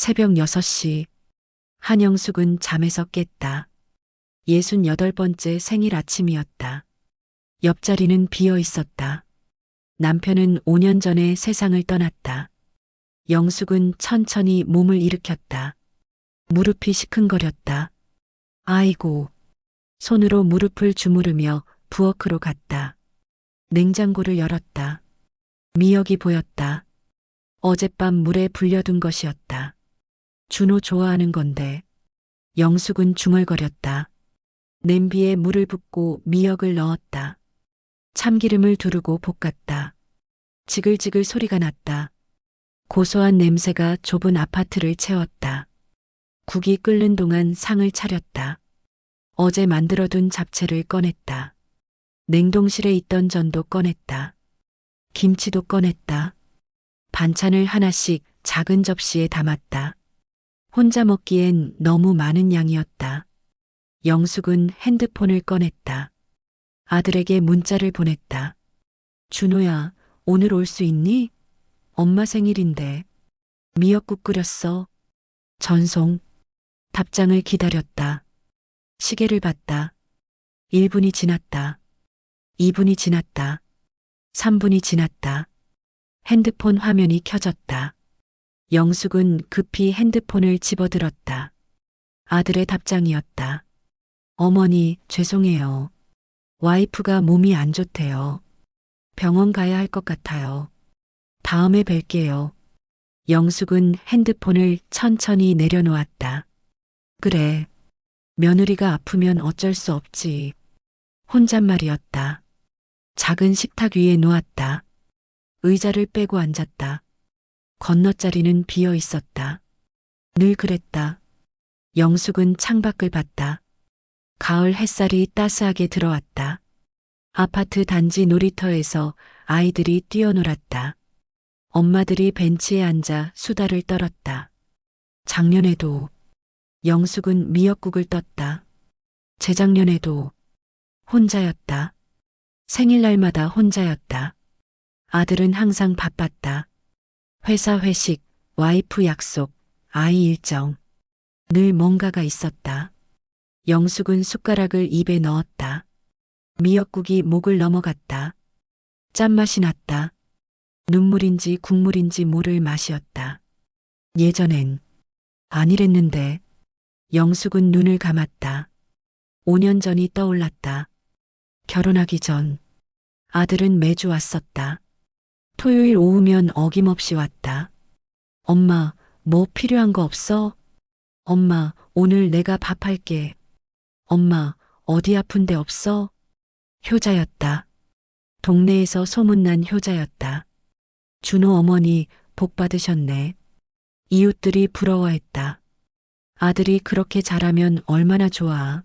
새벽 6시 한영숙은 잠에서 깼다. 68번째 생일 아침이었다. 옆자리는 비어 있었다. 남편은 5년 전에 세상을 떠났다. 영숙은 천천히 몸을 일으켰다. 무릎이 시큰거렸다. 아이고. 손으로 무릎을 주무르며 부엌으로 갔다. 냉장고를 열었다. 미역이 보였다. 어젯밤 물에 불려둔 것이었다. 준호 좋아하는 건데. 영숙은 중얼거렸다. 냄비에 물을 붓고 미역을 넣었다. 참기름을 두르고 볶았다. 지글지글 소리가 났다. 고소한 냄새가 좁은 아파트를 채웠다. 국이 끓는 동안 상을 차렸다. 어제 만들어둔 잡채를 꺼냈다. 냉동실에 있던 전도 꺼냈다. 김치도 꺼냈다. 반찬을 하나씩 작은 접시에 담았다. 혼자 먹기엔 너무 많은 양이었다. 영숙은 핸드폰을 꺼냈다. 아들에게 문자를 보냈다. 준호야, 오늘 올 수 있니? 엄마 생일인데. 미역국 끓였어. 전송. 답장을 기다렸다. 시계를 봤다. 1분이 지났다. 2분이 지났다. 3분이 지났다. 핸드폰 화면이 켜졌다. 영숙은 급히 핸드폰을 집어들었다. 아들의 답장이었다. 어머니, 죄송해요. 와이프가 몸이 안 좋대요. 병원 가야 할 것 같아요. 다음에 뵐게요. 영숙은 핸드폰을 천천히 내려놓았다. 그래. 며느리가 아프면 어쩔 수 없지. 혼잣말이었다. 작은 식탁 위에 놓았다. 의자를 빼고 앉았다. 건너자리는 비어 있었다. 늘 그랬다. 영숙은 창밖을 봤다. 가을 햇살이 따스하게 들어왔다. 아파트 단지 놀이터에서 아이들이 뛰어놀았다. 엄마들이 벤치에 앉아 수다를 떨었다. 작년에도 영숙은 미역국을 떴다. 재작년에도 혼자였다. 생일날마다 혼자였다. 아들은 항상 바빴다. 회사 회식, 와이프 약속, 아이 일정. 늘 뭔가가 있었다. 영숙은 숟가락을 입에 넣었다. 미역국이 목을 넘어갔다. 짠맛이 났다. 눈물인지 국물인지 모를 맛이었다. 예전엔 아니랬는데. 영숙은 눈을 감았다. 5년 전이 떠올랐다. 결혼하기 전 아들은 매주 왔었다. 토요일 오후면 어김없이 왔다. 엄마, 뭐 필요한 거 없어? 엄마, 오늘 내가 밥 할게. 엄마, 어디 아픈 데 없어? 효자였다. 동네에서 소문난 효자였다. 준호 어머니 복 받으셨네. 이웃들이 부러워했다. 아들이 그렇게 잘하면 얼마나 좋아.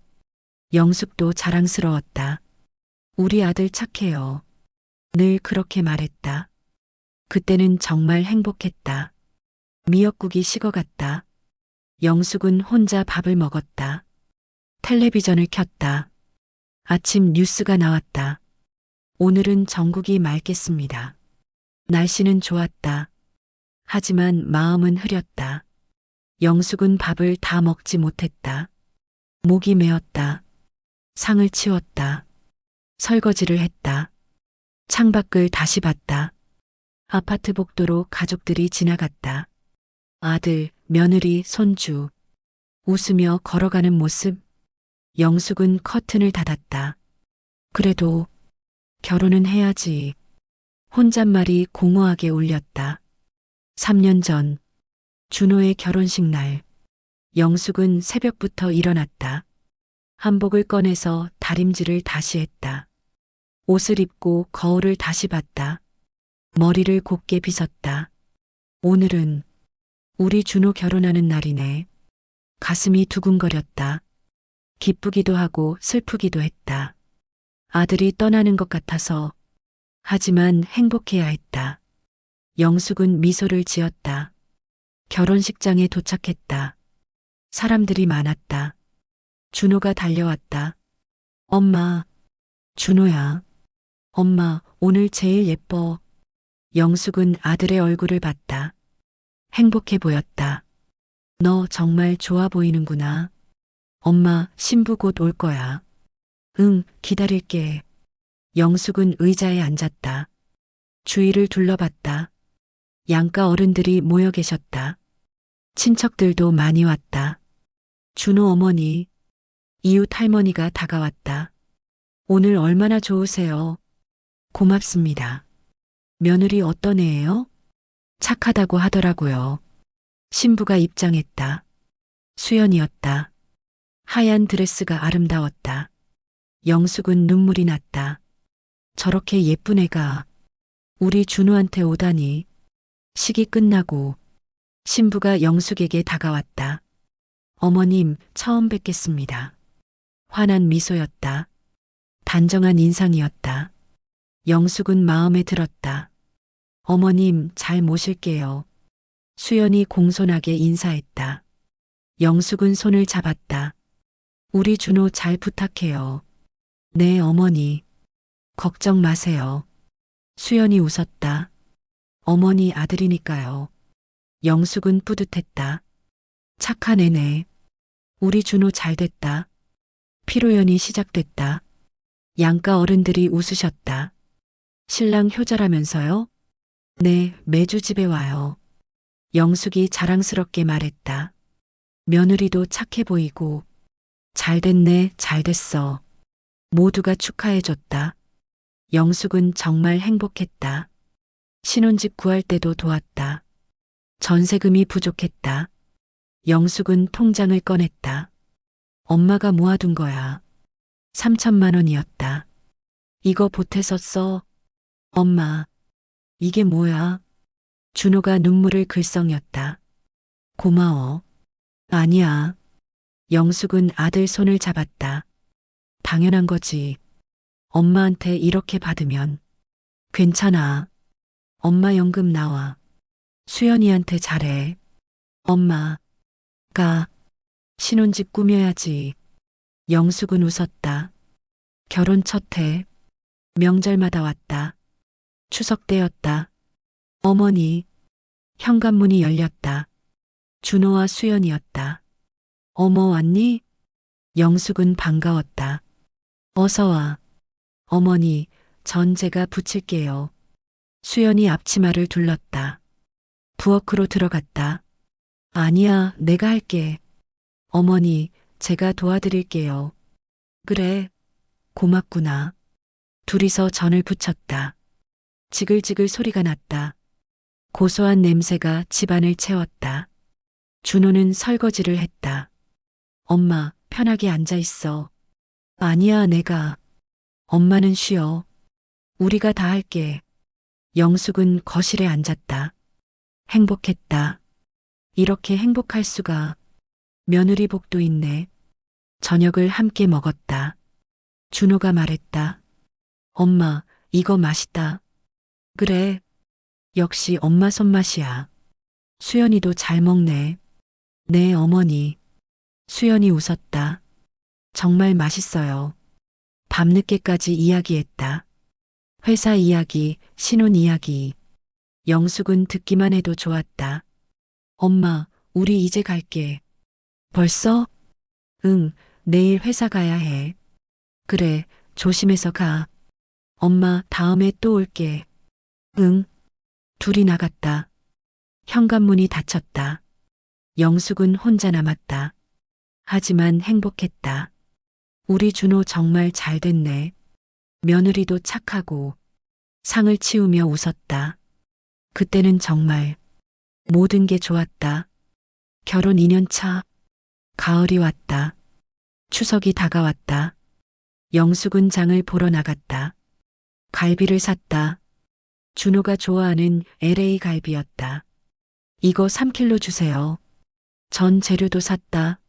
영숙도 자랑스러웠다. 우리 아들 착해요. 늘 그렇게 말했다. 그때는 정말 행복했다. 미역국이 식어갔다. 영숙은 혼자 밥을 먹었다. 텔레비전을 켰다. 아침 뉴스가 나왔다. 오늘은 전국이 맑겠습니다. 날씨는 좋았다. 하지만 마음은 흐렸다. 영숙은 밥을 다 먹지 못했다. 목이 메었다. 상을 치웠다. 설거지를 했다. 창밖을 다시 봤다. 아파트 복도로 가족들이 지나갔다. 아들, 며느리, 손주. 웃으며 걸어가는 모습. 영숙은 커튼을 닫았다. 그래도 결혼은 해야지. 혼잣말이 공허하게 울렸다. 3년 전 준호의 결혼식 날. 영숙은 새벽부터 일어났다. 한복을 꺼내서 다림질을 다시 했다. 옷을 입고 거울을 다시 봤다. 머리를 곱게 빗었다. 오늘은 우리 준호 결혼하는 날이네. 가슴이 두근거렸다. 기쁘기도 하고 슬프기도 했다. 아들이 떠나는 것 같아서. 하지만 행복해야 했다. 영숙은 미소를 지었다. 결혼식장에 도착했다. 사람들이 많았다. 준호가 달려왔다. 엄마, 준호야. 엄마, 오늘 제일 예뻐. 영숙은 아들의 얼굴을 봤다. 행복해 보였다. 너 정말 좋아 보이는구나. 엄마, 신부 곧 올 거야. 응, 기다릴게. 영숙은 의자에 앉았다. 주위를 둘러봤다. 양가 어른들이 모여 계셨다. 친척들도 많이 왔다. 준호 어머니, 이웃 할머니가 다가왔다. 오늘 얼마나 좋으세요? 고맙습니다. 며느리 어떤 애예요? 착하다고 하더라고요. 신부가 입장했다. 수연이었다. 하얀 드레스가 아름다웠다. 영숙은 눈물이 났다. 저렇게 예쁜 애가 우리 준우한테 오다니. 식이 끝나고 신부가 영숙에게 다가왔다. 어머님, 처음 뵙겠습니다. 환한 미소였다. 단정한 인상이었다. 영숙은 마음에 들었다. 어머님, 잘 모실게요. 수연이 공손하게 인사했다. 영숙은 손을 잡았다. 우리 준호 잘 부탁해요. 네, 어머니. 걱정 마세요. 수연이 웃었다. 어머니 아들이니까요. 영숙은 뿌듯했다. 착한 애네. 우리 준호 잘 됐다. 피로연이 시작됐다. 양가 어른들이 웃으셨다. 신랑 효자라면서요? 네, 매주 집에 와요. 영숙이 자랑스럽게 말했다. 며느리도 착해 보이고. 잘 됐네, 잘 됐어. 모두가 축하해줬다. 영숙은 정말 행복했다. 신혼집 구할 때도 도왔다. 전세금이 부족했다. 영숙은 통장을 꺼냈다. 엄마가 모아둔 거야. 3천만 원이었다. 이거 보태서 써. 엄마, 이게 뭐야? 준호가 눈물을 글썽였다. 고마워. 아니야. 영숙은 아들 손을 잡았다. 당연한 거지. 엄마한테 이렇게 받으면. 괜찮아. 엄마 연금 나와. 수연이한테 잘해. 엄마가 신혼집 꾸며야지. 영숙은 웃었다. 결혼 첫 해. 명절마다 왔다. 추석 때였다. 어머니. 현관문이 열렸다. 준호와 수연이었다. 어머 왔니? 영숙은 반가웠다. 어서 와. 어머니, 전 제가 붙일게요. 수연이 앞치마를 둘렀다. 부엌으로 들어갔다. 아니야, 내가 할게. 어머니, 제가 도와드릴게요. 그래, 고맙구나. 둘이서 전을 붙였다. 지글지글 소리가 났다. 고소한 냄새가 집안을 채웠다. 준호는 설거지를 했다. 엄마, 편하게 앉아 있어. 아니야, 내가. 엄마는 쉬어. 우리가 다 할게. 영숙은 거실에 앉았다. 행복했다. 이렇게 행복할 수가. 며느리 복도 있네. 저녁을 함께 먹었다. 준호가 말했다. 엄마, 이거 맛있다. 그래. 역시 엄마 손맛이야. 수연이도 잘 먹네. 네, 어머니. 수연이 웃었다. 정말 맛있어요. 밤늦게까지 이야기했다. 회사 이야기, 신혼 이야기. 영숙은 듣기만 해도 좋았다. 엄마, 우리 이제 갈게. 벌써? 응, 내일 회사 가야 해. 그래, 조심해서 가. 엄마, 다음에 또 올게. 응. 둘이 나갔다. 현관문이 닫혔다. 영숙은 혼자 남았다. 하지만 행복했다. 우리 준호 정말 잘 됐네. 며느리도 착하고. 상을 치우며 웃었다. 그때는 정말 모든 게 좋았다. 결혼 2년 차. 가을이 왔다. 추석이 다가왔다. 영숙은 장을 보러 나갔다. 갈비를 샀다. 준호가 좋아하는 LA 갈비였다. 이거 3kg 주세요. 전 재료도 샀다.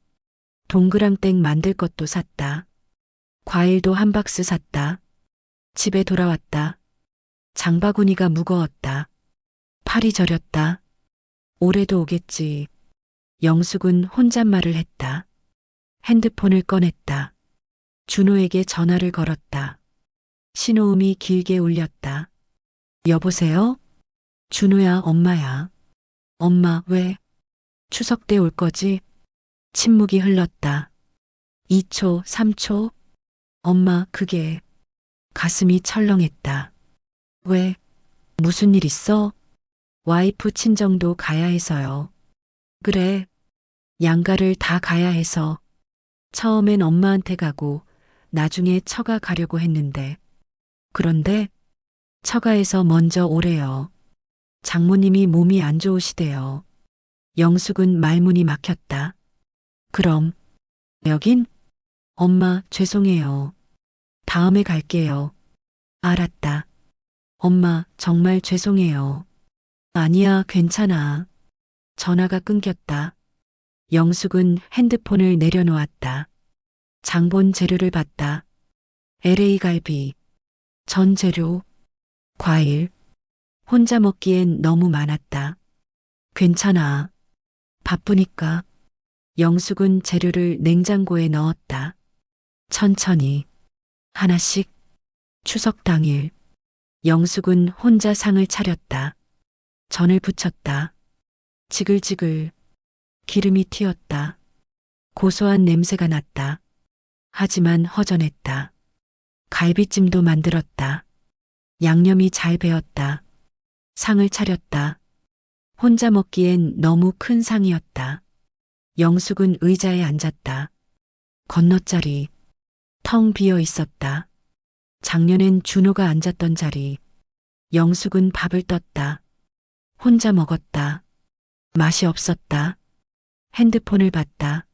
동그랑땡 만들 것도 샀다. 과일도 한 박스 샀다. 집에 돌아왔다. 장바구니가 무거웠다. 팔이 저렸다. 올해도 오겠지. 영숙은 혼잣말을 했다. 핸드폰을 꺼냈다. 준호에게 전화를 걸었다. 신호음이 길게 울렸다. 여보세요? 준호야, 엄마야. 엄마, 왜? 추석 때 올 거지? 침묵이 흘렀다. 2초, 3초. 엄마, 그게. 가슴이 철렁했다. 왜? 무슨 일 있어? 와이프 친정도 가야 해서요. 그래. 양가를 다 가야 해서. 처음엔 엄마한테 가고 나중에 처가 가려고 했는데. 그런데 처가에서 먼저 오래요. 장모님이 몸이 안 좋으시대요. 영숙은 말문이 막혔다. 그럼 여긴? 엄마, 죄송해요. 다음에 갈게요. 알았다. 엄마, 정말 죄송해요. 아니야, 괜찮아. 전화가 끊겼다. 영숙은 핸드폰을 내려놓았다. 장본 재료를 봤다. LA 갈비, 전 재료, 과일. 혼자 먹기엔 너무 많았다. 괜찮아. 바쁘니까. 영숙은 재료를 냉장고에 넣었다. 천천히. 하나씩. 추석 당일. 영숙은 혼자 상을 차렸다. 전을 부쳤다. 지글지글. 기름이 튀었다. 고소한 냄새가 났다. 하지만 허전했다. 갈비찜도 만들었다. 양념이 잘 배었다. 상을 차렸다. 혼자 먹기엔 너무 큰 상이었다. 영숙은 의자에 앉았다. 건너자리. 텅 비어 있었다. 작년엔 준호가 앉았던 자리. 영숙은 밥을 떴다. 혼자 먹었다. 맛이 없었다. 핸드폰을 봤다.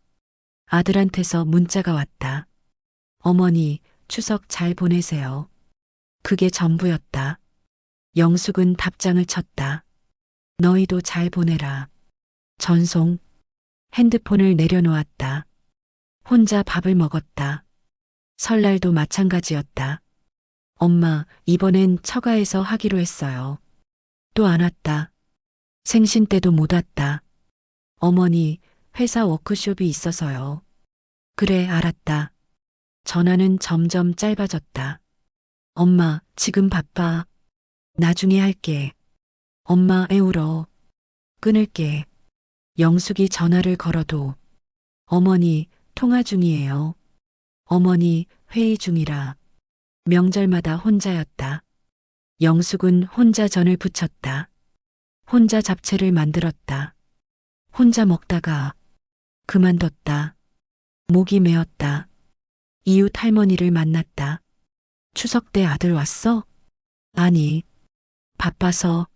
아들한테서 문자가 왔다. 어머니, 추석 잘 보내세요. 그게 전부였다. 영숙은 답장을 쳤다. 너희도 잘 보내라. 전송. 핸드폰을 내려놓았다. 혼자 밥을 먹었다. 설날도 마찬가지였다. 엄마, 이번엔 처가에서 하기로 했어요. 또 안 왔다. 생신 때도 못 왔다. 어머니, 회사 워크숍이 있어서요. 그래, 알았다. 전화는 점점 짧아졌다. 엄마, 지금 바빠. 나중에 할게. 엄마, 애 울어. 끊을게. 영숙이 전화를 걸어도 어머니, 통화 중이에요. 어머니, 회의 중이라. 명절마다 혼자였다. 영숙은 혼자 전을 부쳤다. 혼자 잡채를 만들었다. 혼자 먹다가 그만뒀다. 목이 메었다. 이웃 할머니를 만났다. 추석 때 아들 왔어? 아니, 바빠서.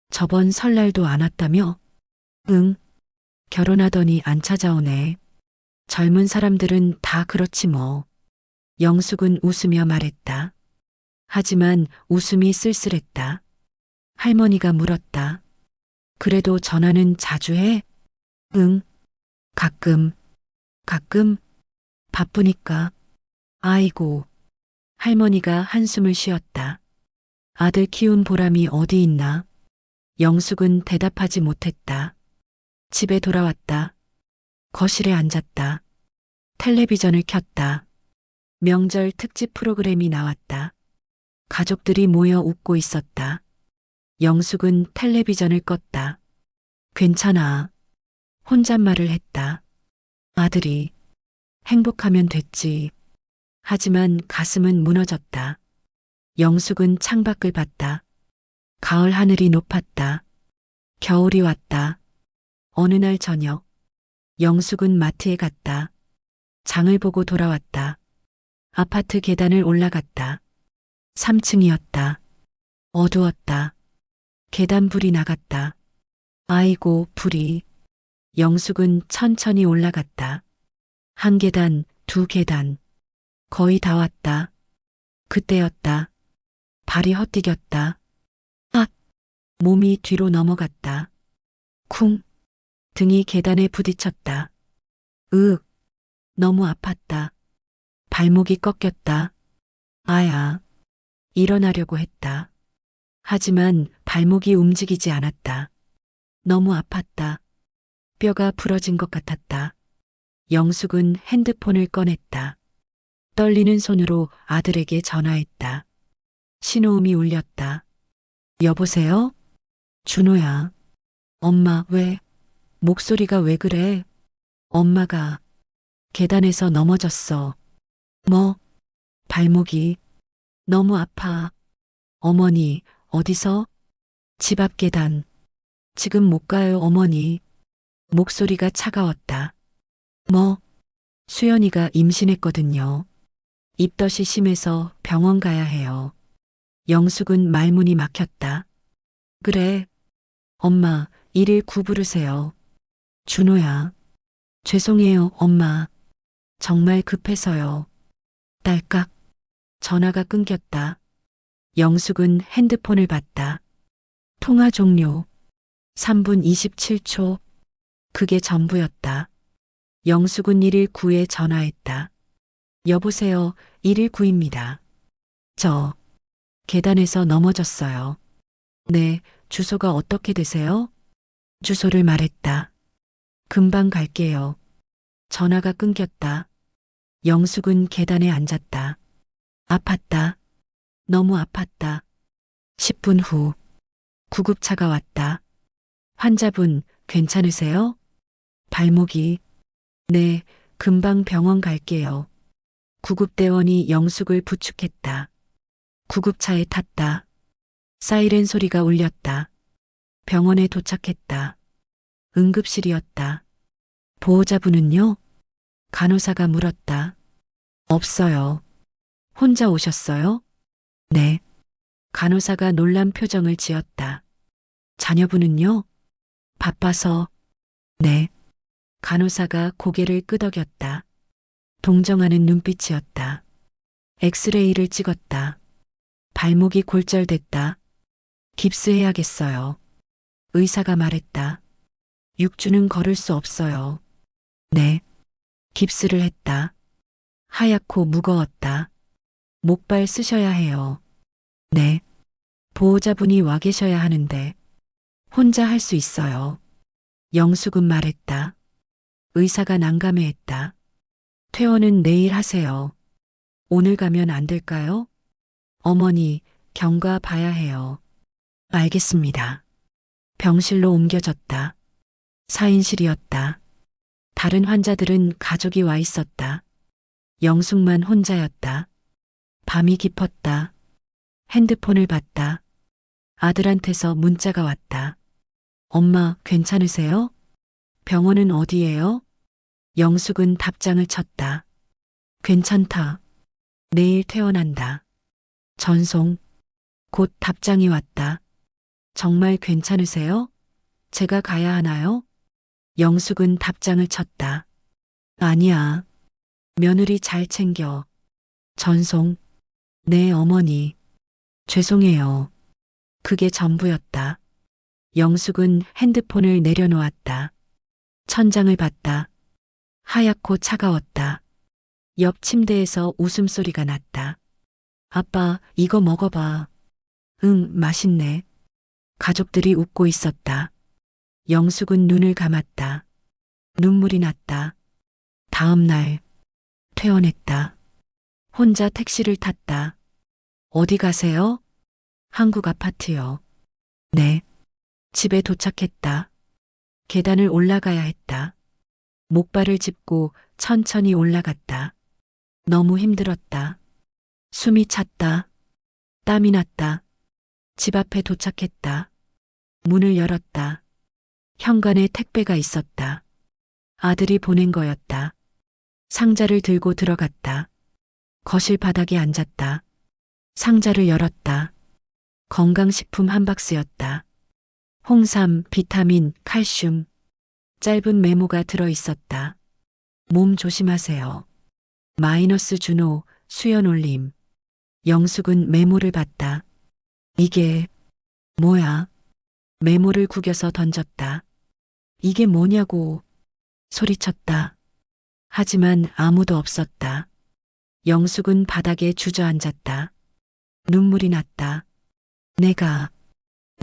저번 설날도 안 왔다며? 응. 결혼하더니 안 찾아오네. 젊은 사람들은 다 그렇지 뭐. 영숙은 웃으며 말했다. 하지만 웃음이 쓸쓸했다. 할머니가 물었다. 그래도 전화는 자주 해? 응. 가끔. 가끔. 바쁘니까. 아이고. 할머니가 한숨을 쉬었다. 아들 키운 보람이 어디 있나? 영숙은 대답하지 못했다. 집에 돌아왔다. 거실에 앉았다. 텔레비전을 켰다. 명절 특집 프로그램이 나왔다. 가족들이 모여 웃고 있었다. 영숙은 텔레비전을 껐다. 괜찮아. 혼잣말을 했다. 아들이 행복하면 됐지. 하지만 가슴은 무너졌다. 영숙은 창밖을 봤다. 가을 하늘이 높았다. 겨울이 왔다. 어느 날 저녁, 영숙은 마트에 갔다. 장을 보고 돌아왔다. 아파트 계단을 올라갔다. 3층이었다. 어두웠다. 계단 불이 나갔다. 아이고, 불이. 영숙은 천천히 올라갔다. 한 계단, 두 계단. 거의 다 왔다. 그때였다. 발이 헛디뎠다. 아! 몸이 뒤로 넘어갔다. 쿵! 등이 계단에 부딪혔다. 으윽! 너무 아팠다. 발목이 꺾였다. 아야. 일어나려고 했다. 하지만 발목이 움직이지 않았다. 너무 아팠다. 뼈가 부러진 것 같았다. 영숙은 핸드폰을 꺼냈다. 떨리는 손으로 아들에게 전화했다. 신호음이 울렸다. 여보세요? 준호야. 엄마, 왜? 목소리가 왜 그래? 엄마가 계단에서 넘어졌어. 뭐? 발목이 너무 아파. 어머니, 어디서? 집 앞 계단. 지금 못 가요, 어머니. 목소리가 차가웠다. 뭐? 수연이가 임신했거든요. 입덧이 심해서 병원 가야 해요. 영숙은 말문이 막혔다. 그래. 엄마, 119 부르세요. 준호야. 죄송해요, 엄마. 정말 급해서요. 딸깍. 전화가 끊겼다. 영숙은 핸드폰을 봤다. 통화 종료. 3분 27초. 그게 전부였다. 영숙은 119에 전화했다. 여보세요, 119입니다. 저, 계단에서 넘어졌어요. 네, 주소가 어떻게 되세요? 주소를 말했다. 금방 갈게요. 전화가 끊겼다. 영숙은 계단에 앉았다. 아팠다. 너무 아팠다. 10분 후, 구급차가 왔다. 환자분, 괜찮으세요? 발목이. 네, 금방 병원 갈게요. 구급대원이 영숙을 부축했다. 구급차에 탔다. 사이렌 소리가 울렸다. 병원에 도착했다. 응급실이었다. 보호자분은요? 간호사가 물었다. 없어요. 혼자 오셨어요? 네. 간호사가 놀란 표정을 지었다. 자녀분은요? 바빠서. 네. 간호사가 고개를 끄덕였다. 동정하는 눈빛이었다. 엑스레이를 찍었다. 발목이 골절됐다. 깁스해야겠어요. 의사가 말했다. 6주는 걸을 수 없어요. 네. 깁스를 했다. 하얗고 무거웠다. 목발 쓰셔야 해요. 네. 보호자분이 와 계셔야 하는데. 혼자 할 수 있어요. 영숙은 말했다. 의사가 난감해했다. 퇴원은 내일 하세요. 오늘 가면 안 될까요? 어머니, 경과 봐야 해요. 알겠습니다. 병실로 옮겨졌다. 4인실이었다. 다른 환자들은 가족이 와 있었다. 영숙만 혼자였다. 밤이 깊었다. 핸드폰을 봤다. 아들한테서 문자가 왔다. 엄마, 괜찮으세요? 병원은 어디예요? 영숙은 답장을 쳤다. 괜찮다. 내일 퇴원한다. 전송. 곧 답장이 왔다. 정말 괜찮으세요? 제가 가야 하나요? 영숙은 답장을 쳤다. 아니야. 며느리 잘 챙겨. 전송. 네, 어머니. 죄송해요. 그게 전부였다. 영숙은 핸드폰을 내려놓았다. 천장을 봤다. 하얗고 차가웠다. 옆 침대에서 웃음소리가 났다. 아빠, 이거 먹어봐. 응, 맛있네. 가족들이 웃고 있었다. 영숙은 눈을 감았다. 눈물이 났다. 다음 날, 퇴원했다. 혼자 택시를 탔다. 어디 가세요? 한국 아파트요. 네. 집에 도착했다. 계단을 올라가야 했다. 목발을 짚고 천천히 올라갔다. 너무 힘들었다. 숨이 찼다. 땀이 났다. 집 앞에 도착했다. 문을 열었다. 현관에 택배가 있었다. 아들이 보낸 거였다. 상자를 들고 들어갔다. 거실 바닥에 앉았다. 상자를 열었다. 건강식품 한 박스였다. 홍삼, 비타민, 칼슘. 짧은 메모가 들어 있었다. 몸 조심하세요. 마이너스 준호, 수연 올림. 영숙은 메모를 봤다. 이게 뭐야? 메모를 구겨서 던졌다. 이게 뭐냐고 소리쳤다. 하지만 아무도 없었다. 영숙은 바닥에 주저앉았다. 눈물이 났다. 내가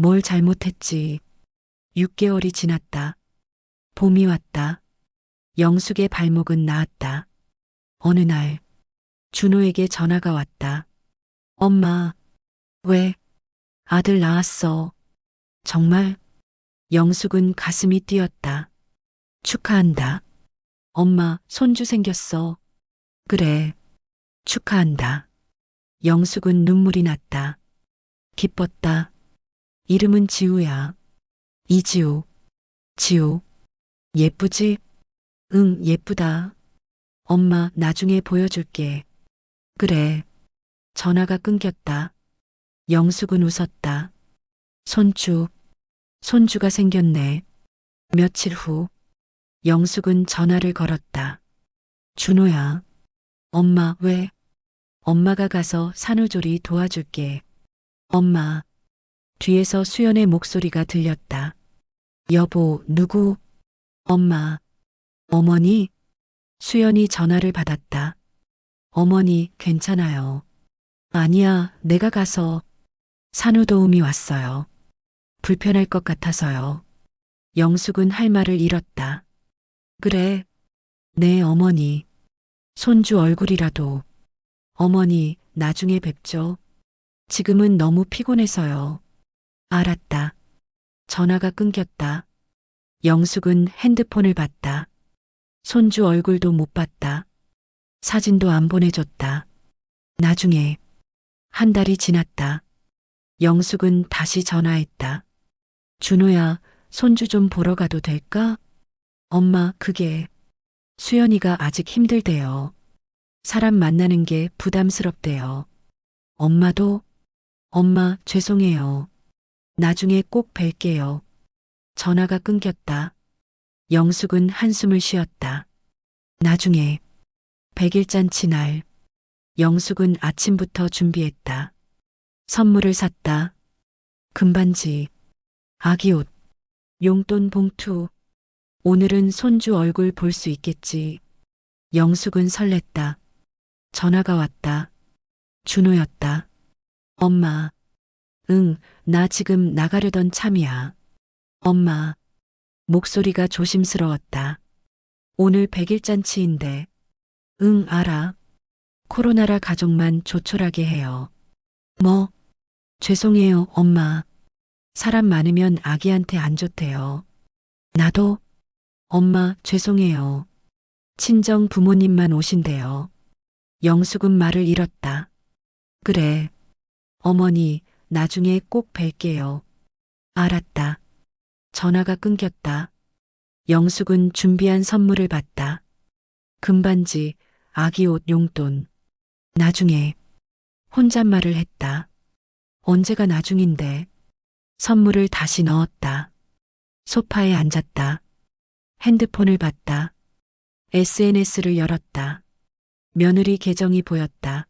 뭘 잘못했지. 6개월이 지났다. 봄이 왔다. 영숙의 발목은 나았다. 어느 날 준호에게 전화가 왔다. 엄마, 왜? 아들 낳았어. 정말? 영숙은 가슴이 뛰었다. 축하한다. 엄마, 손주 생겼어. 그래, 축하한다. 영숙은 눈물이 났다. 기뻤다. 이름은 지우야. 이지우. 지우. 예쁘지? 응, 예쁘다. 엄마, 나중에 보여줄게. 그래. 전화가 끊겼다. 영숙은 웃었다. 손주가 생겼네. 며칠 후, 영숙은 전화를 걸었다. 준호야. 엄마, 왜? 엄마가 가서 산후조리 도와줄게. 엄마. 뒤에서 수연의 목소리가 들렸다. 여보, 누구? 엄마. 어머니? 수연이 전화를 받았다. 어머니, 괜찮아요. 아니야, 내가 가서 산후도우미 왔어요. 불편할 것 같아서요. 영숙은 할 말을 잃었다. 그래, 네, 어머니. 손주 얼굴이라도. 어머니, 나중에 뵙죠. 지금은 너무 피곤해서요. 알았다. 전화가 끊겼다. 영숙은 핸드폰을 봤다. 손주 얼굴도 못 봤다. 사진도 안 보내줬다. 나중에 한 달이 지났다. 영숙은 다시 전화했다. 준호야, 손주 좀 보러 가도 될까? 엄마, 그게 수연이가 아직 힘들대요. 사람 만나는 게 부담스럽대요. 엄마도? 엄마, 죄송해요. 나중에 꼭 뵐게요. 전화가 끊겼다. 영숙은 한숨을 쉬었다. 나중에 100일 잔치 날 영숙은 아침부터 준비했다. 선물을 샀다. 금반지, 아기 옷, 용돈 봉투. 오늘은 손주 얼굴 볼 수 있겠지. 영숙은 설렜다. 전화가 왔다. 준호였다. 엄마. 응, 나 지금 나가려던 참이야. 엄마. 목소리가 조심스러웠다. 오늘 100일 잔치인데. 응, 알아. 코로나라 가족만 조촐하게 해요. 뭐? 죄송해요, 엄마. 사람 많으면 아기한테 안 좋대요. 나도? 엄마, 죄송해요. 친정 부모님만 오신대요. 영숙은 말을 잃었다. 그래. 어머니, 나중에 꼭 뵐게요. 알았다. 전화가 끊겼다. 영숙은 준비한 선물을 받다. 금반지, 아기 옷 용돈. 나중에 혼잣말을 했다. 언제가 나중인데. 선물을 다시 넣었다. 소파에 앉았다. 핸드폰을 봤다. SNS를 열었다. 며느리 계정이 보였다.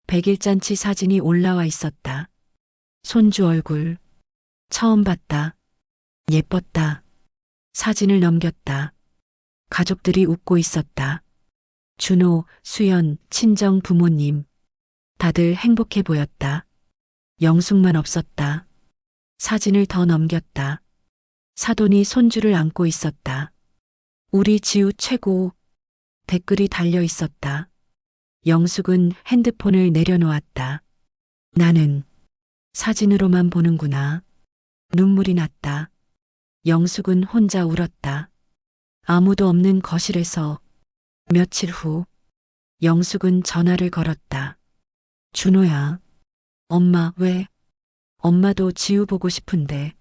100일 잔치 사진이 올라와 있었다. 손주 얼굴. 처음 봤다. 예뻤다. 사진을 넘겼다. 가족들이 웃고 있었다. 준호, 수연, 친정 부모님. 다들 행복해 보였다. 영숙만 없었다. 사진을 더 넘겼다. 사돈이 손주를 안고 있었다. 우리 지우 최고. 댓글이 달려 있었다. 영숙은 핸드폰을 내려놓았다. 나는 사진으로만 보는구나. 눈물이 났다. 영숙은 혼자 울었다. 아무도 없는 거실에서 며칠 후 영숙은 전화를 걸었다. 준호야. 엄마, 왜? 엄마도 지우 보고 싶은데.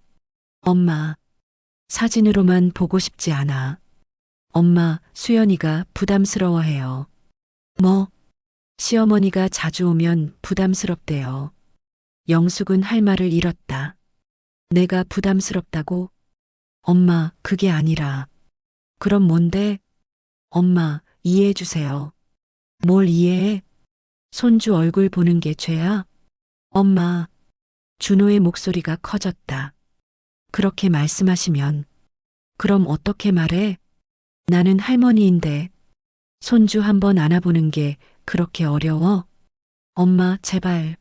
엄마, 사진으로만 보고 싶지 않아. 엄마, 수연이가 부담스러워해요. 뭐? 시어머니가 자주 오면 부담스럽대요. 영숙은 할 말을 잃었다. 내가 부담스럽다고? 엄마, 그게 아니라. 그럼 뭔데? 엄마, 이해해 주세요. 뭘 이해해? 손주 얼굴 보는 게 죄야? 엄마. 준호의 목소리가 커졌다. 그렇게 말씀하시면. 그럼 어떻게 말해? 나는 할머니인데. 손주 한번 안아보는 게 그렇게 어려워? 엄마, 제발.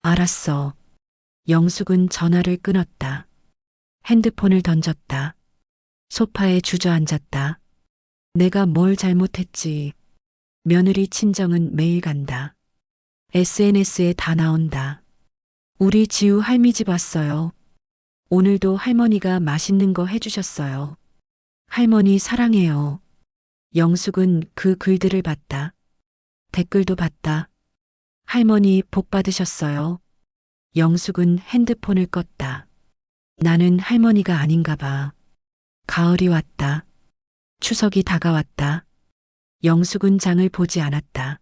알았어. 영숙은 전화를 끊었다. 핸드폰을 던졌다. 소파에 주저앉았다. 내가 뭘 잘못했지. 며느리 친정은 매일 간다. SNS에 다 나온다. 우리 지우 할미 집 왔어요. 오늘도 할머니가 맛있는 거 해주셨어요. 할머니 사랑해요. 영숙은 그 글들을 봤다. 댓글도 봤다. 할머니 복 받으셨어요. 영숙은 핸드폰을 껐다. 나는 할머니가 아닌가 봐. 가을이 왔다. 추석이 다가왔다. 영숙은 장을 보지 않았다.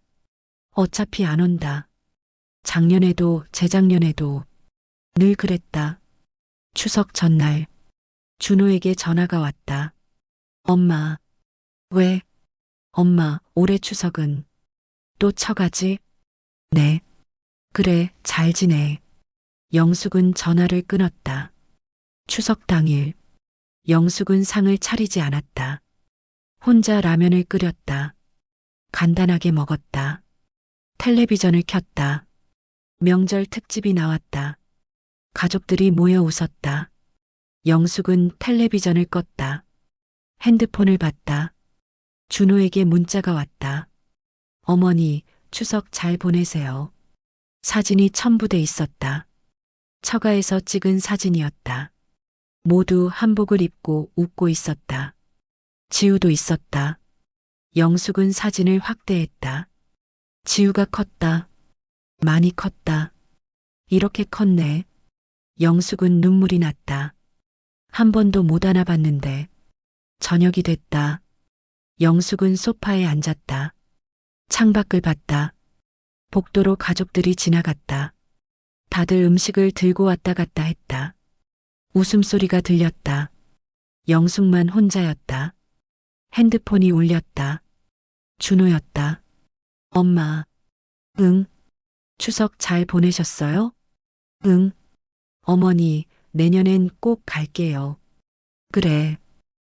어차피 안 온다. 작년에도 재작년에도 늘 그랬다. 추석 전날 준호에게 전화가 왔다. 엄마, 왜? 엄마, 올해 추석은 또 처가지? 네. 그래, 잘 지내. 영숙은 전화를 끊었다. 추석 당일, 영숙은 상을 차리지 않았다. 혼자 라면을 끓였다. 간단하게 먹었다. 텔레비전을 켰다. 명절 특집이 나왔다. 가족들이 모여 웃었다. 영숙은 텔레비전을 껐다. 핸드폰을 봤다. 준호에게 문자가 왔다. 어머니, 추석 잘 보내세요. 사진이 첨부돼 있었다. 처가에서 찍은 사진이었다. 모두 한복을 입고 웃고 있었다. 지우도 있었다. 영숙은 사진을 확대했다. 지우가 컸다. 많이 컸다. 이렇게 컸네. 영숙은 눈물이 났다. 한 번도 못 안아봤는데. 저녁이 됐다. 영숙은 소파에 앉았다. 창밖을 봤다. 복도로 가족들이 지나갔다. 다들 음식을 들고 왔다 갔다 했다. 웃음소리가 들렸다. 영숙만 혼자였다. 핸드폰이 울렸다. 준호였다. 엄마. 응. 추석 잘 보내셨어요? 응. 어머니, 내년엔 꼭 갈게요. 그래.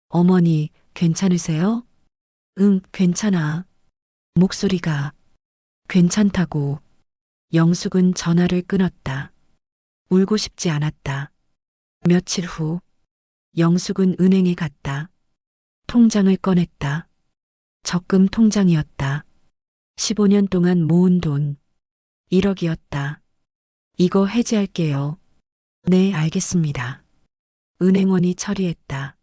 어머니, 괜찮으세요? 응, 괜찮아. 목소리가 괜찮다고. 영숙은 전화를 끊었다. 울고 싶지 않았다. 며칠 후, 영숙은 은행에 갔다. 통장을 꺼냈다. 적금 통장이었다. 15년 동안 모은 돈 1억이었다. 이거 해지할게요. 네, 알겠습니다. 은행원이 처리했다.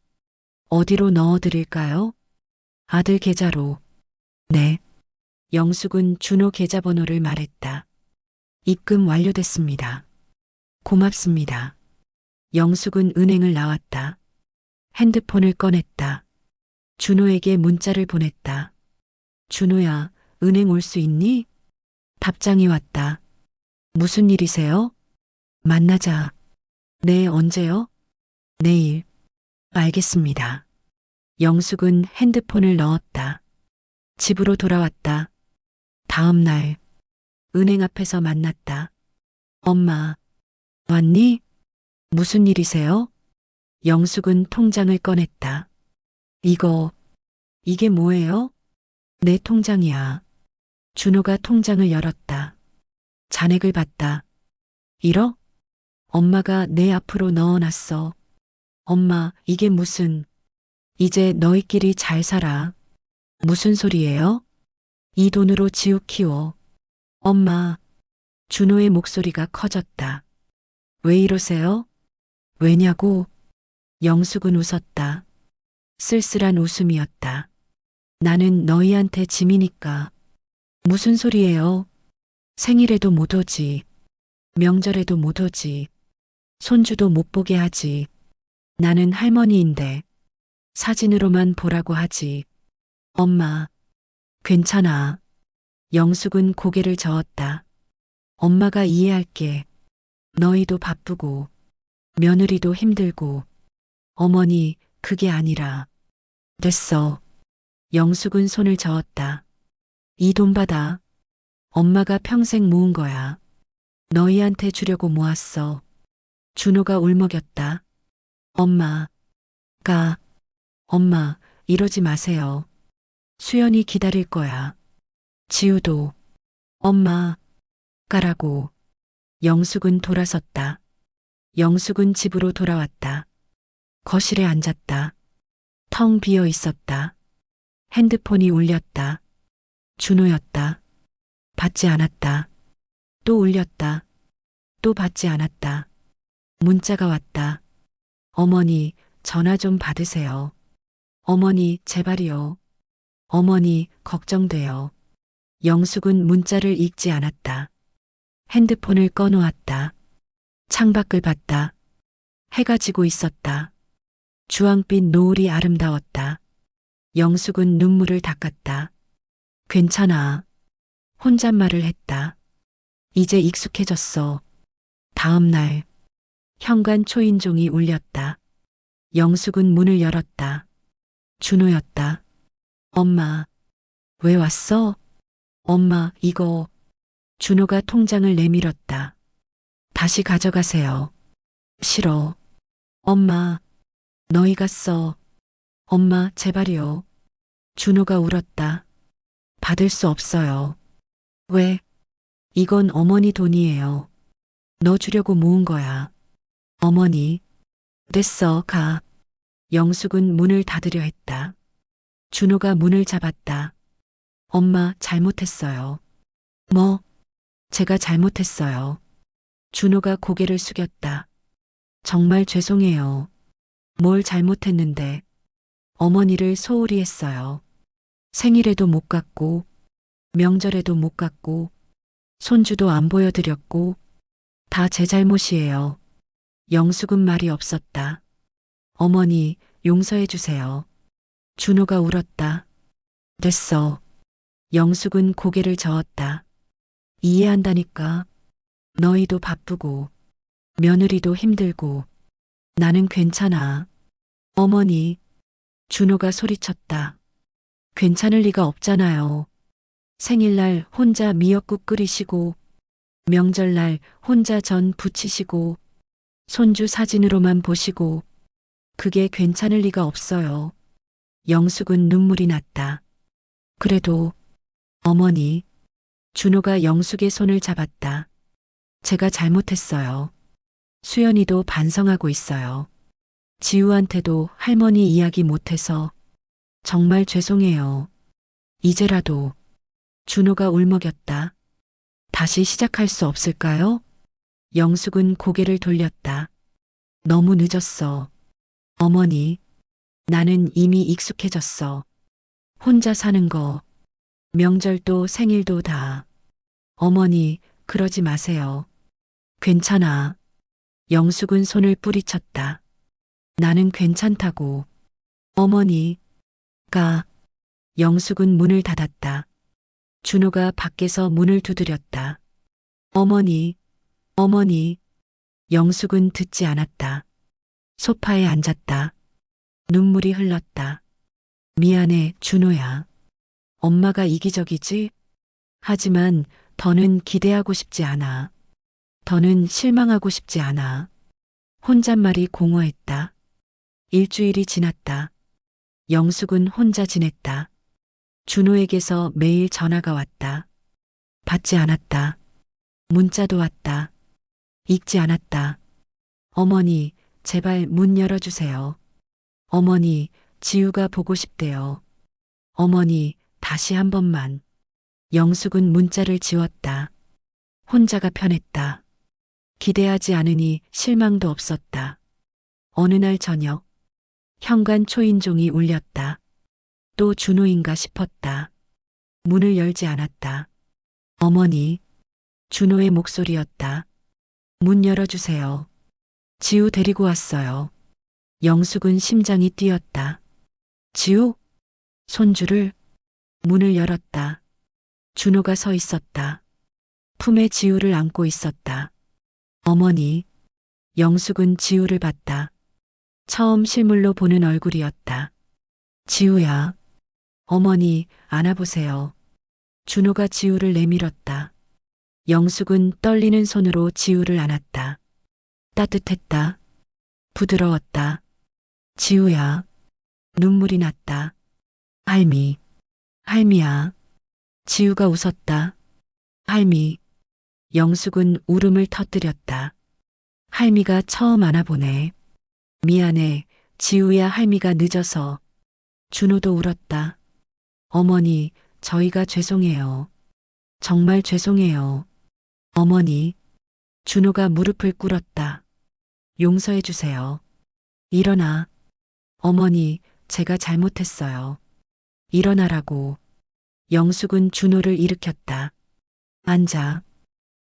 어디로 넣어드릴까요? 아들 계좌로. 네. 영숙은 준호 계좌번호를 말했다. 입금 완료됐습니다. 고맙습니다. 영숙은 은행을 나왔다. 핸드폰을 꺼냈다. 준호에게 문자를 보냈다. 준호야, 은행 올 수 있니? 답장이 왔다. 무슨 일이세요? 만나자. 네, 언제요? 내일. 알겠습니다. 영숙은 핸드폰을 넣었다. 집으로 돌아왔다. 다음 날, 은행 앞에서 만났다. 엄마, 왔니? 무슨 일이세요? 영숙은 통장을 꺼냈다. 이게 뭐예요? 내 통장이야. 준호가 통장을 열었다. 잔액을 봤다. 1억? 엄마가 내 앞으로 넣어놨어. 엄마, 이게 무슨, 이제 너희끼리 잘 살아. 무슨 소리예요? 이 돈으로 지우 키워. 엄마, 준호의 목소리가 커졌다. 왜 이러세요? 왜냐고? 영숙은 웃었다. 쓸쓸한 웃음이었다. 나는 너희한테 짐이니까. 무슨 소리예요? 생일에도 못 오지. 명절에도 못 오지. 손주도 못 보게 하지. 나는 할머니인데 사진으로만 보라고 하지. 엄마, 괜찮아. 영숙은 고개를 저었다. 엄마가 이해할게. 너희도 바쁘고 며느리도 힘들고 어머니, 그게 아니라. 됐어. 영숙은 손을 저었다. 이 돈 받아. 엄마가 평생 모은 거야. 너희한테 주려고 모았어. 준호가 울먹였다. 엄마, 엄마, 이러지 마세요. 수연이 기다릴 거야. 지우도. 엄마, 가라고. 영숙은 돌아섰다. 영숙은 집으로 돌아왔다. 거실에 앉았다. 텅 비어 있었다. 핸드폰이 울렸다. 준호였다. 받지 않았다. 또 울렸다. 또 받지 않았다. 문자가 왔다. 어머니, 전화 좀 받으세요. 어머니, 제발이요. 어머니, 걱정돼요. 영숙은 문자를 읽지 않았다. 핸드폰을 꺼놓았다. 창밖을 봤다. 해가 지고 있었다. 주황빛 노을이 아름다웠다. 영숙은 눈물을 닦았다. 괜찮아. 혼잣말을 했다. 이제 익숙해졌어. 다음 날, 현관 초인종이 울렸다. 영숙은 문을 열었다. 준호였다. 엄마, 왜 왔어? 엄마, 이거. 준호가 통장을 내밀었다. 다시 가져가세요. 싫어. 엄마, 너희가 써. 엄마, 제발이요. 준호가 울었다. 받을 수 없어요. 왜? 이건 어머니 돈이에요. 너 주려고 모은 거야. 어머니. 됐어, 가. 영숙은 문을 닫으려 했다. 준호가 문을 잡았다. 엄마, 잘못했어요. 뭐? 제가 잘못했어요. 준호가 고개를 숙였다. 정말 죄송해요. 뭘 잘못했는데. 어머니를 소홀히 했어요. 생일에도 못 갔고, 명절에도 못 갔고, 손주도 안 보여드렸고, 다 제 잘못이에요. 영숙은 말이 없었다. 어머니, 용서해 주세요. 준호가 울었다. 됐어. 영숙은 고개를 저었다. 이해한다니까. 너희도 바쁘고, 며느리도 힘들고, 나는 괜찮아. 어머니, 준호가 소리쳤다. 괜찮을 리가 없잖아요. 생일날 혼자 미역국 끓이시고, 명절날 혼자 전 부치시고, 손주 사진으로만 보시고, 그게 괜찮을 리가 없어요. 영숙은 눈물이 났다. 그래도, 어머니, 준호가 영숙의 손을 잡았다. 제가 잘못했어요. 수연이도 반성하고 있어요. 지우한테도 할머니 이야기 못해서 정말 죄송해요. 이제라도 준호가 울먹였다. 다시 시작할 수 없을까요? 영숙은 고개를 돌렸다. 너무 늦었어. 어머니, 나는 이미 익숙해졌어. 혼자 사는 거, 명절도 생일도 다. 어머니, 그러지 마세요. 괜찮아. 영숙은 손을 뿌리쳤다. 나는 괜찮다고. 어머니, 가. 영숙은 문을 닫았다. 준호가 밖에서 문을 두드렸다. 어머니, 어머니. 영숙은 듣지 않았다. 소파에 앉았다. 눈물이 흘렀다. 미안해, 준호야. 엄마가 이기적이지? 하지만 더는 기대하고 싶지 않아. 더는 실망하고 싶지 않아. 혼잣말이 공허했다. 일주일이 지났다. 영숙은 혼자 지냈다. 준호에게서 매일 전화가 왔다. 받지 않았다. 문자도 왔다. 읽지 않았다. 어머니, 제발 문 열어주세요. 어머니, 지우가 보고 싶대요. 어머니, 다시 한 번만. 영숙은 문자를 지웠다. 혼자가 편했다. 기대하지 않으니 실망도 없었다. 어느 날 저녁, 현관 초인종이 울렸다. 또 준호인가 싶었다. 문을 열지 않았다. 어머니, 준호의 목소리였다. 문 열어주세요. 지우 데리고 왔어요. 영숙은 심장이 뛰었다. 지우? 손주를? 문을 열었다. 준호가 서 있었다. 품에 지우를 안고 있었다. 어머니, 영숙은 지우를 봤다. 처음 실물로 보는 얼굴이었다. 지우야. 어머니, 안아보세요. 준호가 지우를 내밀었다. 영숙은 떨리는 손으로 지우를 안았다. 따뜻했다. 부드러웠다. 지우야. 눈물이 났다. 할미. 할미야. 지우가 웃었다. 할미. 영숙은 울음을 터뜨렸다. 할미가 처음 안아보네. 미안해. 지우야. 할미가 늦어서. 준호도 울었다. 어머니, 저희가 죄송해요. 정말 죄송해요. 어머니. 준호가 무릎을 꿇었다. 용서해 주세요. 일어나. 어머니, 제가 잘못했어요. 일어나라고. 영숙은 준호를 일으켰다. 앉아.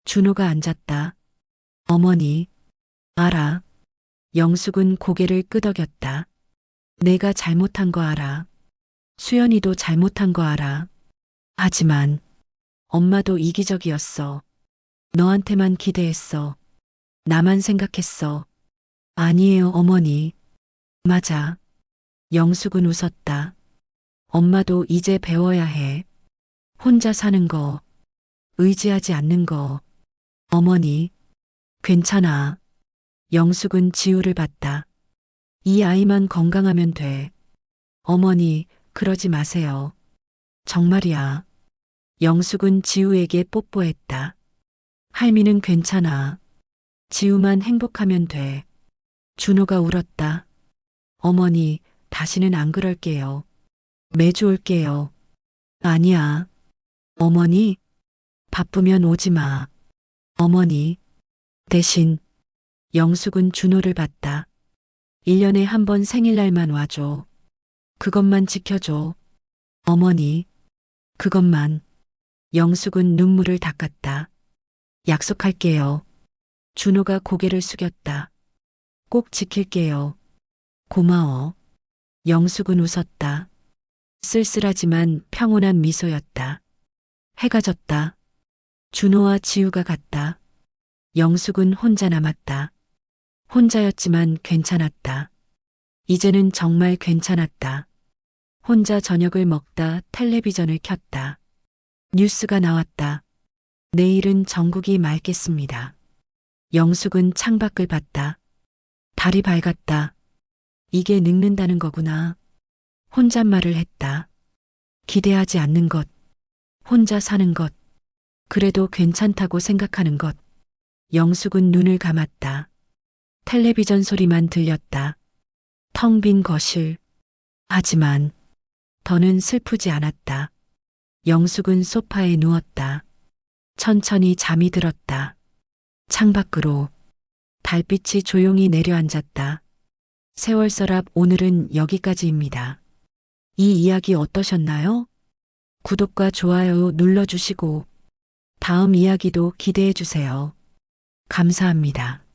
준호가 앉았다. 어머니, 알아. 영숙은 고개를 끄덕였다. 내가 잘못한 거 알아. 수연이도 잘못한 거 알아. 하지만 엄마도 이기적이었어. 너한테만 기대했어. 나만 생각했어. 아니에요, 어머니. 맞아. 영숙은 웃었다. 엄마도 이제 배워야 해. 혼자 사는 거, 의지하지 않는 거. 어머니, 괜찮아. 영숙은 지우를 봤다. 이 아이만 건강하면 돼. 어머니, 그러지 마세요. 정말이야. 영숙은 지우에게 뽀뽀했다. 할미는 괜찮아. 지우만 행복하면 돼. 준호가 울었다. 어머니, 다시는 안 그럴게요. 매주 올게요. 아니야. 어머니, 바쁘면 오지 마. 어머니, 대신 영숙은 준호를 봤다. 1년에 한 번 생일날만 와줘. 그것만 지켜줘. 어머니, 그것만. 영숙은 눈물을 닦았다. 약속할게요. 준호가 고개를 숙였다. 꼭 지킬게요. 고마워. 영숙은 웃었다. 쓸쓸하지만 평온한 미소였다. 해가 졌다. 준호와 지우가 갔다. 영숙은 혼자 남았다. 혼자였지만 괜찮았다. 이제는 정말 괜찮았다. 혼자 저녁을 먹다 텔레비전을 켰다. 뉴스가 나왔다. 내일은 전국이 맑겠습니다. 영숙은 창밖을 봤다. 달이 밝았다. 이게 늙는다는 거구나. 혼잣말을 했다. 기대하지 않는 것, 혼자 사는 것, 그래도 괜찮다고 생각하는 것. 영숙은 눈을 감았다. 텔레비전 소리만 들렸다. 텅 빈 거실. 하지만 더는 슬프지 않았다. 영숙은 소파에 누웠다. 천천히 잠이 들었다. 창밖으로 달빛이 조용히 내려앉았다. 세월 서랍 오늘은 여기까지입니다. 이 이야기 어떠셨나요? 구독과 좋아요 눌러주시고 다음 이야기도 기대해 주세요. 감사합니다.